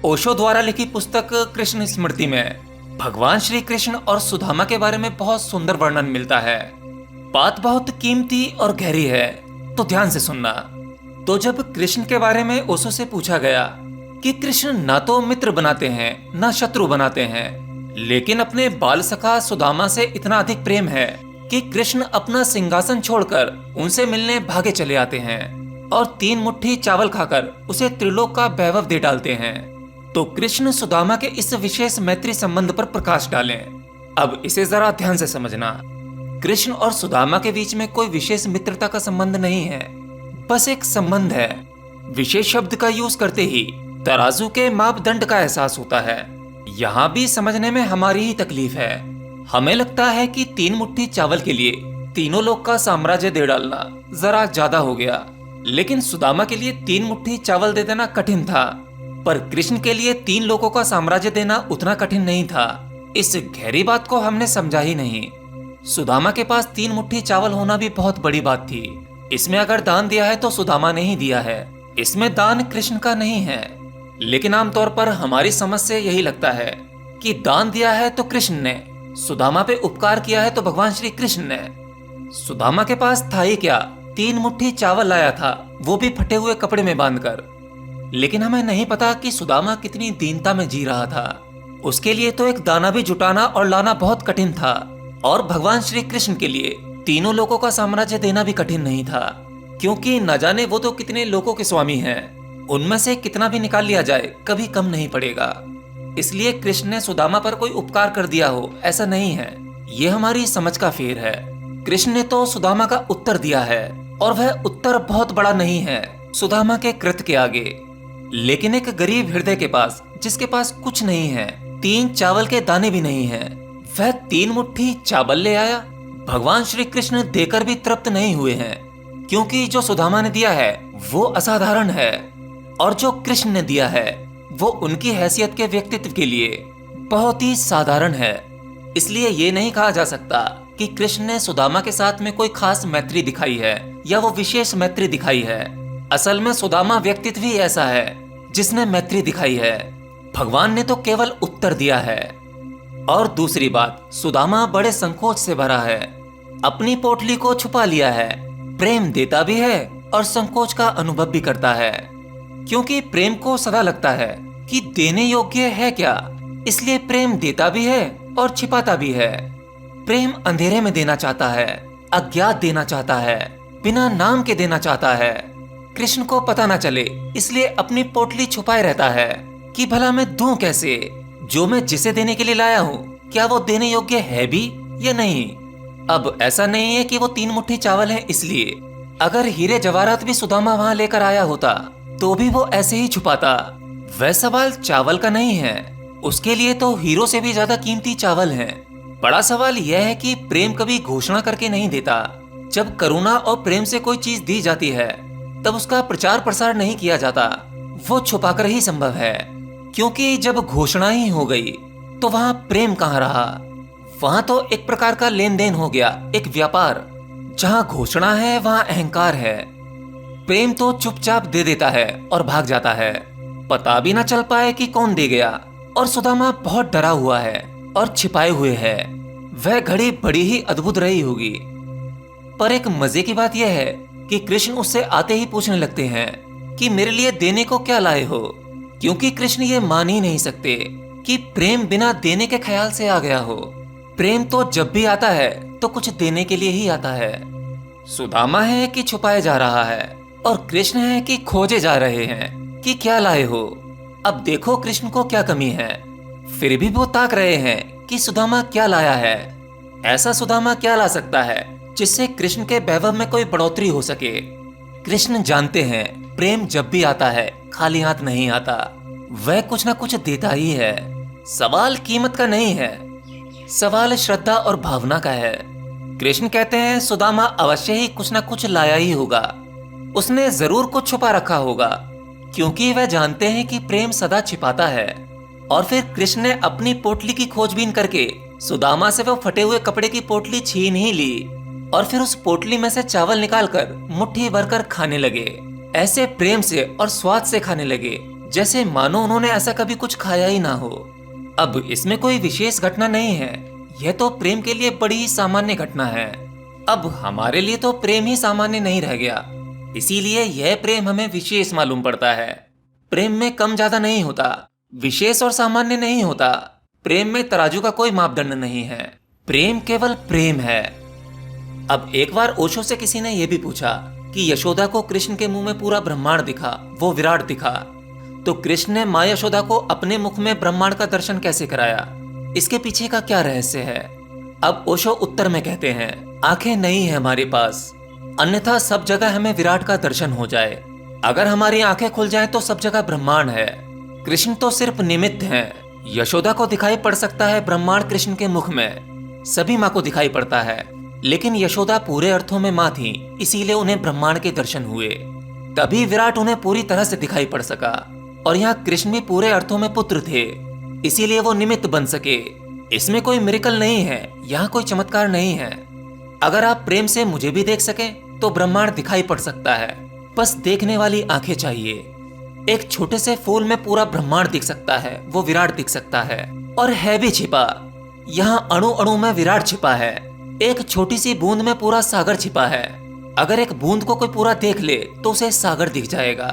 ओशो द्वारा लिखी पुस्तक कृष्ण स्मृति में भगवान श्री कृष्ण और सुदामा के बारे में बहुत सुंदर वर्णन मिलता है। बात बहुत कीमती और गहरी है, तो ध्यान से सुनना। तो जब कृष्ण के बारे में ओशो से पूछा गया कि कृष्ण ना तो मित्र बनाते हैं ना शत्रु बनाते हैं, लेकिन अपने बाल सखा सुदामा से इतना अधिक प्रेम है कि कृष्ण अपना सिंहासन छोड़कर उनसे मिलने भागे चले आते हैं और 3 मुट्ठी चावल खाकर उसे त्रिलोक का वैभव दे डालते हैं। तो कृष्ण सुदामा के इस विशेष मैत्री संबंध पर प्रकाश डालें। अब इसे जरा ध्यान से समझना। कृष्ण और सुदामा के बीच में कोई विशेष मित्रता का संबंध नहीं है, बस एक संबंध है। विशेष शब्द का यूज करते ही तराजू के मापदंड का एहसास होता है। यहाँ भी समझने में हमारी ही तकलीफ है। हमें लगता है कि 3 मुट्ठी चावल के लिए तीनों लोग का साम्राज्य दे डालना जरा ज्यादा हो गया, लेकिन सुदामा के लिए 3 मुट्ठी चावल दे देना कठिन था, पर कृष्ण के लिए 3 लोगों का साम्राज्य देना उतना कठिन नहीं था। इस गहरी बात को हमने समझा ही नहीं। सुदामा के पास 3 मुट्ठी चावल होना भी बहुत बड़ी बात थी। इसमें अगर दान दिया है तो सुदामा ने ही दिया है, इसमें दान कृष्ण का नहीं है। लेकिन आमतौर पर हमारी समझ से यही लगता है कि दान दिया है तो कृष्ण ने, सुदामा पे उपकार किया है तो भगवान श्री कृष्ण ने। सुदामा के पास था ही क्या, 3 मुट्ठी चावल लाया था, वो भी फटे हुए कपड़े में बांधकर। लेकिन हमें नहीं पता कि सुदामा कितनी दीनता में जी रहा था। उसके लिए तो एक दाना भी जुटाना और लाना बहुत कठिन था, और भगवान श्री कृष्ण के लिए तीनों लोगों का साम्राज्य देना भी कठिन नहीं था, क्योंकि न जाने वो तो कितने लोगों के स्वामी हैं। उनमें से कितना भी निकाल लिया जाए कभी कम नहीं पड़ेगा। इसलिए कृष्ण ने सुदामा पर कोई उपकार कर दिया हो, ऐसा नहीं है। ये हमारी समझ का फेर है। कृष्ण ने तो सुदामा का उत्तर दिया है, और वह उत्तर बहुत बड़ा नहीं है सुदामा के कृत्य के आगे। लेकिन एक गरीब हृदय के पास, जिसके पास कुछ नहीं है, 3 चावल के दाने भी नहीं है, वह 3 मुट्ठी चावल ले आया। भगवान श्री कृष्ण देकर भी तृप्त नहीं हुए हैं, क्योंकि जो सुदामा ने दिया है वो असाधारण है, और जो कृष्ण ने दिया है वो उनकी हैसियत के व्यक्तित्व के लिए बहुत ही साधारण है। इसलिए ये नहीं कहा जा सकता कि कृष्ण ने सुदामा के साथ में कोई खास मैत्री दिखाई है या वो विशेष मैत्री दिखाई है। असल में सुदामा व्यक्तित्व ही ऐसा है जिसने मैत्री दिखाई है। भगवान ने तो केवल उत्तर दिया है। और दूसरी बात, सुदामा बड़े संकोच से भरा है, अपनी पोटली को छुपा लिया है। प्रेम देता भी है और संकोच का अनुभव भी करता है, क्योंकि प्रेम को सदा लगता है कि देने योग्य है क्या, इसलिए प्रेम देता भी है और छिपाता भी है। प्रेम अंधेरे में देना चाहता है, अज्ञात देना चाहता है, बिना नाम के देना चाहता है। कृष्ण को पता ना चले, इसलिए अपनी पोटली छुपाए रहता है कि भला मैं दूं कैसे, जो मैं जिसे देने के लिए लाया हूँ क्या वो देने योग्य है भी या नहीं। अब ऐसा नहीं है कि वो 3 मुट्ठी चावल है इसलिए। अगर हीरे जवाहरात भी सुदामा वहां लेकर आया होता तो भी वो ऐसे ही छुपाता। वह सवाल चावल का नहीं है, उसके लिए तो हीरो से भी ज्यादा कीमती चावल है। बड़ा सवाल यह है कि प्रेम कभी घोषणा करके नहीं देता। जब करुणा और प्रेम से कोई चीज दी जाती है तब उसका प्रचार प्रसार नहीं किया जाता, वो छुपाकर ही संभव है। क्योंकि जब घोषणा ही हो गई तो वहां प्रेम कहाँ रहा। वहां तो एक प्रकार का लेन देन हो गया, एक व्यापार। जहां घोषणा है वहां अहंकार है। प्रेम तो चुपचाप दे देता है और भाग जाता है, पता भी ना चल पाए कि कौन दे गया। और सुदामा बहुत डरा हुआ है और छिपाए हुए है। वह घड़ी बड़ी ही अद्भुत रही होगी। पर एक मजे की बात यह है कि कृष्ण उससे आते ही पूछने लगते हैं कि मेरे लिए देने को क्या लाए हो, क्योंकि कृष्ण ये मान ही नहीं सकते कि प्रेम बिना देने के ख्याल से आ गया हो। प्रेम तो जब भी आता है तो कुछ देने के लिए ही आता है। सुदामा है कि छुपाए जा रहा है, और कृष्ण है कि खोजे जा रहे हैं कि क्या लाए हो। अब देखो कृष्ण को क्या कमी है, फिर भी वो ताक रहे हैं कि सुदामा क्या लाया है। ऐसा सुदामा क्या ला सकता है जिससे कृष्ण के वैभव में कोई बढ़ोतरी हो सके। कृष्ण जानते हैं प्रेम जब भी आता है खाली हाथ नहीं आता, वह कुछ ना कुछ देता ही है। सवाल कीमत का नहीं है, सवाल श्रद्धा और भावना का है। कृष्ण कहते हैं सुदामा अवश्य ही कुछ ना कुछ लाया ही होगा, उसने जरूर कुछ छुपा रखा होगा, क्योंकि वह जानते हैं कि प्रेम सदा छिपाता है। और फिर कृष्ण ने अपनी पोटली की खोजबीन करके सुदामा से वो फटे हुए कपड़े की पोटली छीन ही ली, और फिर उस पोटली में से चावल निकालकर मुट्ठी भरकर खाने लगे। ऐसे प्रेम से और स्वाद से खाने लगे जैसे मानो उन्होंने ऐसा कभी कुछ खाया ही ना हो। अब इसमें कोई विशेष घटना नहीं है, यह तो प्रेम के लिए बड़ी ही सामान्य घटना है। अब हमारे लिए तो प्रेम ही सामान्य नहीं रह गया, इसीलिए यह प्रेम हमें विशेष मालूम पड़ता है। प्रेम में कम ज्यादा नहीं होता, विशेष और सामान्य नहीं होता। प्रेम में तराजू का कोई मापदंड नहीं है, प्रेम केवल प्रेम है। अब एक बार ओशो से किसी ने यह भी पूछा कि यशोदा को कृष्ण के मुंह में पूरा ब्रह्मांड दिखा, वो विराट दिखा, तो कृष्ण ने माँ यशोदा को अपने मुख में ब्रह्मांड का दर्शन कैसे कराया? इसके पीछे का क्या रहस्य है? अब ओशो उत्तर में कहते हैं, आंखें नहीं है हमारे पास, अन्यथा सब जगह हमें विराट का दर्शन हो जाए। अगर हमारी आंखें खुल जाएं तो सब जगह ब्रह्मांड है, कृष्ण तो सिर्फ निमित्त हैं। यशोदा को दिखाई पड़ सकता है ब्रह्मांड कृष्ण के मुख में, सभी माँ को दिखाई पड़ता है, लेकिन यशोदा पूरे अर्थों में माँ थी, इसीलिए उन्हें ब्रह्मांड के दर्शन हुए, तभी विराट उन्हें पूरी तरह से दिखाई पड़ सका। और यहाँ कृष्ण भी पूरे अर्थों में पुत्र थे, इसीलिए वो निमित्त बन सके। इसमें कोई मिरेकल नहीं है, यहाँ कोई चमत्कार नहीं है। अगर आप प्रेम से मुझे भी देख सकें तो ब्रह्मांड दिखाई पड़ सकता है, बस देखने वाली आंखें चाहिए। एक छोटे से फूल में पूरा ब्रह्मांड दिख सकता है, वो विराट दिख सकता है, और है भी छिपा। यहाँ अणु अणु में विराट छिपा है, एक छोटी सी बूंद में पूरा सागर छिपा है। अगर एक बूंद को कोई पूरा देख ले तो उसे सागर दिख जाएगा।